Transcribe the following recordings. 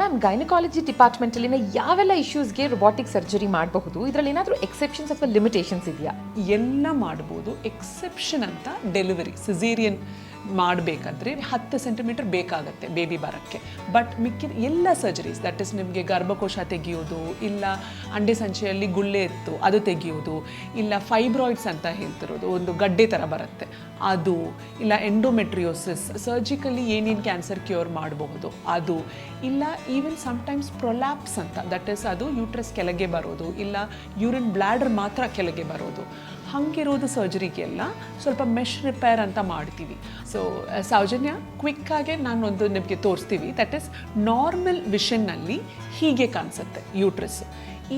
Ma'am gynaecology ಡಿಪಾರ್ಟ್ಮೆಂಟಲ್ಲಿನ ಯಾವೆಲ್ಲ ಇಶ್ಯೂಸ್ಗೆ robotic surgery ಮಾಡಬಹುದು, ಇದರಲ್ಲಿ ಏನಾದರೂ ಎಕ್ಸೆಪ್ಷನ್ಸ್ ಅಥವಾ ಲಿಮಿಟೇಷನ್ಸ್ ಇದೆಯಾ? ಎಲ್ಲ ಮಾಡ್ಬೋದು. ಎಕ್ಸೆಪ್ಷನ್ ಅಂತ ಡೆಲಿವರಿ ಸಿಸೇರಿಯನ್ ಮಾಡಬೇಕಾದ್ರೆ 10 ಸೆಂಟಿಮೀಟರ್ ಬೇಕಾಗುತ್ತೆ ಬೇಬಿ ಬರೋಕ್ಕೆ. ಬಟ್ ಮಿಕ್ಕಿದ ಎಲ್ಲ ಸರ್ಜರೀಸ್, ದಟ್ ಇಸ್ ನಿಮಗೆ ಗರ್ಭಕೋಶ ತೆಗೆಯೋದು, ಇಲ್ಲ ಅಂಡೆ ಸಂಚೆಯಲ್ಲಿ ಗುಳ್ಳೆ ಎತ್ತು ಅದು ತೆಗೆಯೋದು, ಇಲ್ಲ ಫೈಬ್ರಾಯ್ಡ್ಸ್ ಅಂತ ಹೇಳ್ತಿರೋದು ಒಂದು ಗಡ್ಡೆ ಥರ ಬರುತ್ತೆ ಅದು, ಇಲ್ಲ ಎಂಡೋಮೆಟ್ರಿಯೋಸಿಸ್, ಸರ್ಜಿಕಲಿ ಏನೇನು ಕ್ಯಾನ್ಸರ್ ಕ್ಯೂರ್ ಮಾಡಬಹುದು ಅದು, ಇಲ್ಲ ಈವನ್ ಸಮ್ಟೈಮ್ಸ್ ಪ್ರೊಲ್ಯಾಪ್ಸ್ ಅಂತ, ದಟ್ ಇಸ್ ಅದು ಯೂಟ್ರಸ್ ಕೆಳಗೆ ಬರೋದು, ಇಲ್ಲ ಯೂರಿನ್ ಬ್ಲ್ಯಾಡರ್ ಮಾತ್ರ ಕೆಳಗೆ ಬರೋದು, ಹಂಗಿರೋದು ಸರ್ಜರಿಗೆಲ್ಲ ಸ್ವಲ್ಪ ಮೆಶ್ ರಿಪೇರ್ ಅಂತ ಮಾಡ್ತೀವಿ. ಸೊ ಸೌಜನ್ಯ ಕ್ವಿಕ್ಕಾಗೆ ನಾನೊಂದು ನಿಮಗೆ ತೋರಿಸ್ತೀವಿ. ದಟ್ ಇಸ್ ನಾರ್ಮಲ್ ವಿಷನ್ನಲ್ಲಿ ಹೀಗೆ ಕಾಣಿಸುತ್ತೆ ಯೂಟ್ರಸ್.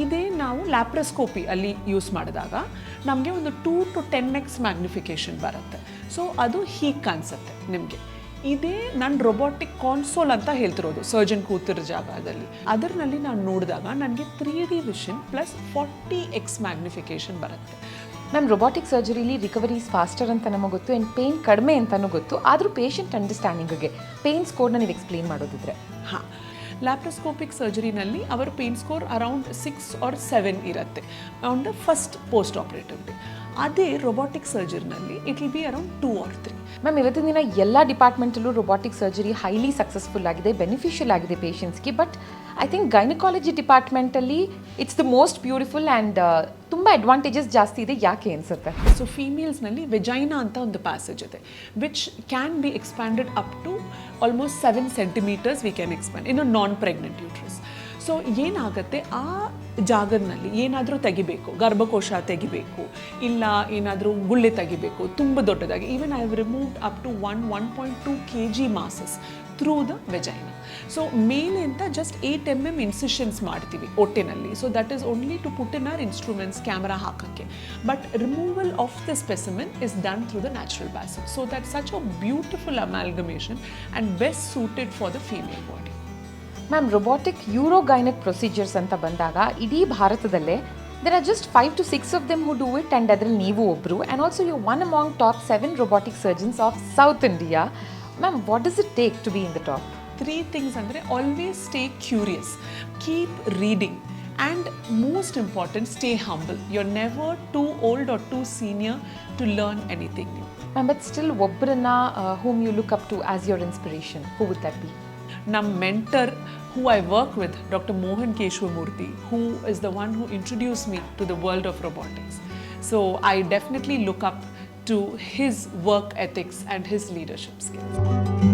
ಇದೇ ನಾವು ಲ್ಯಾಪ್ರೋಸ್ಕೋಪಿ ಅಲ್ಲಿ ಯೂಸ್ ಮಾಡಿದಾಗ ನಮಗೆ ಒಂದು 2 to 10x ಮ್ಯಾಗ್ನಿಫಿಕೇಷನ್ ಬರುತ್ತೆ. ಸೊ ಅದು ಹೀಗೆ ಕಾಣಿಸುತ್ತೆ ನಿಮಗೆ. ಇದೇ ನಾನು ರೊಬಾಟಿಕ್ ಕಾನ್ಸೋಲ್ ಅಂತ ಹೇಳ್ತಿರೋದು ಸರ್ಜನ್ ಕೂತಿರೋ ಜಾಗದಲ್ಲಿ. ಅದರಲ್ಲಿ ನಾನು ನೋಡಿದಾಗ ನನಗೆ 3D vision plus 40x magnification ಬರುತ್ತೆ. ಮ್ಯಾಮ್ ರೊಬಾಟಿಕ್ ಸರ್ಜರಿಲಿ ರಿಕವರೀಸ್ ಫಾಸ್ಟರ್ ಅಂತ ನಮಗೆ ಗೊತ್ತು, ಆ್ಯಂಡ್ ಪೇಯ್ನ್ ಕಡಿಮೆ ಅಂತಲೂ ಗೊತ್ತು. ಆದರೂ ಪೇಷಂಟ್ ಅಂಡರ್ಸ್ಟ್ಯಾಂಡಿಂಗಿಗೆ ಪೇಯ್ನ್ ಸ್ಕೋರ್ನ ನೀವು ಎಕ್ಸ್ಪ್ಲೇನ್ ಮಾಡೋದಿದ್ರೆ? ಹಾಂ, ಲ್ಯಾಪ್ರೋಸ್ಕೋಪಿಕ್ ಸರ್ಜರಿನಲ್ಲಿ ಅವರ ಪೇಯ್ನ್ ಸ್ಕೋರ್ ಅರೌಂಡ್ 6 or 7 ಇರುತ್ತೆ on the first post operative day. ಅದೇ ರೊಬಾಟಿಕ್ ಸರ್ಜರಿನಲ್ಲಿ it will be around 2 or 3. Ma'am ಇವತ್ತಿನ ದಿನ ಎಲ್ಲ ಡಿಪಾರ್ಟ್ಮೆಂಟಲ್ಲೂ ರೊಬಾಟಿಕ್ ಸರ್ಜರಿ ಹೈಲಿ ಸಕ್ಸಸ್ಫುಲ್ ಆಗಿದೆ, ಬೆನಿಫಿಷಿಯಲ್ ಆಗಿದೆ ಪೇಷಂಟ್ಸ್ಗೆ. ಬಟ್ ಐ ಥಿಂಕ್ ಗೈನಕಾಲಜಿ ಡಿಪಾರ್ಟ್ಮೆಂಟಲ್ಲಿ it's the most beautiful and ತುಂಬ ಅಡ್ವಾಂಟೇಜಸ್ ಜಾಸ್ತಿ ಇದೆ. ಯಾಕೆ ಅನಿಸುತ್ತೆ? ಸೊ ಫೀಮೇಲ್ಸ್ನಲ್ಲಿ ವೆಜೈನಾ ಅಂತ ಒಂದು ಪ್ಯಾಸೇಜ್ ಇದೆ which can be expanded up to almost 7 centimeters we can expand in a non pregnant uterus. So ಏನಾಗುತ್ತೆ, ಆ ಜಾಗದಲ್ಲಿ ಏನಾದರೂ ತೆಗಿಬೇಕು, ಗರ್ಭಕೋಶ ತೆಗಿಬೇಕು, ಇಲ್ಲ ಏನಾದರೂ ಗುಳ್ಳೆ ತೆಗಿಬೇಕು ತುಂಬ ದೊಡ್ಡದಾಗಿ, even I have removed up to 1.2 kg masses through the vagina. So ಮೇಲೆ ಅಂತ ಜಸ್ಟ್ 8 mm ಇನ್ಸಿಷನ್ಸ್ ಮಾಡ್ತೀವಿ ಹೊಟ್ಟೆನಲ್ಲಿ. So that is only to put in our instruments, camera ಹಾಕೋಕ್ಕೆ. But removal of the specimen is done through the natural passage. So that such a beautiful amalgamation and best suited for the female body. Ma'am robotic urogynaec procedures ಅಂತ ಬಂದಾಗ ಇಡೀ ಭಾರತದಲ್ಲೇ there are just 5 to 6 of them who do it, and ಅದರಲ್ಲಿ ನೀವು ಒಬ್ಬರು, and also you're one among top 7 robotic surgeons of South India. Ma'am, what does it take to be in the top? 3 things ಅಂದರೆ always stay curious, keep reading, and most important, stay humble. You're never too old or too senior to learn anything new. Ma'am, but still ಒಬ್ಬರನ್ನ whom you look up to as your inspiration, who would that be? Nam mentor who I work with, Dr. Mohan Keshwamurthy, who is the one who introduced me to the world of robotics. So I definitely look up to his work ethics and his leadership skills.